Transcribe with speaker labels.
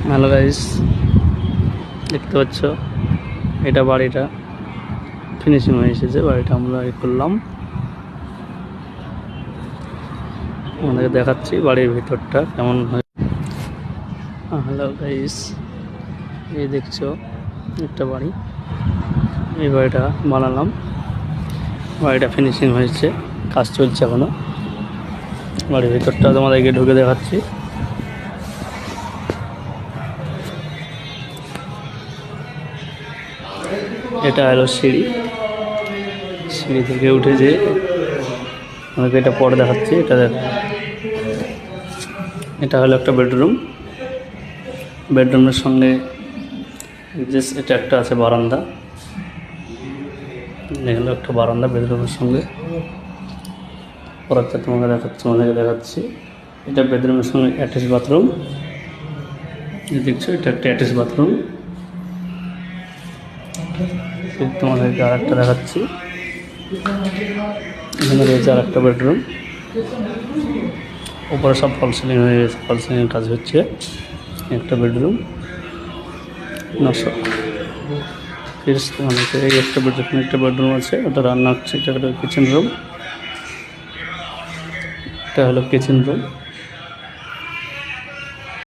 Speaker 1: Hello guys, দেখতে পাচ্ছ এটা বাড়িটা ফিনিশিং হয়ে এসেছে। বাড়িটা আমরা করলাম, আমাদেরকে দেখাচ্ছি বাড়ির ভিতরটা কেমন হয়। হ্যালো গাইস, এই দেখছো একটা বাড়ি, এই বাড়িটা বানালাম, বাড়িটা ফিনিশিং হয়েছে, কাজ চলছে এখনো। বাড়ির ভিতরটা তোমাদেরকে ঢুকে দেখাচ্ছি। এটা হলো সিঁড়ি, সিঁড়ি থেকে উঠে যে আমাকে এটা পরে দেখাচ্ছি। এটা হলো একটা বেডরুম, বেডরুমের সঙ্গে এটা একটা আছে বারান্দা। এগুলো একটা বারান্দা বেডরুমের সঙ্গে। পরেরটা তোমাদেরকে দেখাচ্ছি। এটা বেডরুমের সঙ্গে অ্যাটাচ বাথরুম। দেখছো এটা একটা অ্যাটাচ বাথরুম। তোমাদেরকে আর একটা দেখাচ্ছি। এখানে রয়েছে আর একটা বেডরুম, উপরে সব ফল সিলিং হয়ে গেছে, ফল সিলিংয়ের কাজ হচ্ছে। একটা বেডরুম এই একটা বেডরুম আছে, ওটা রান্না হচ্ছে। এটা একটা কিচেন রুম, এটা হলো কিচেন রুম।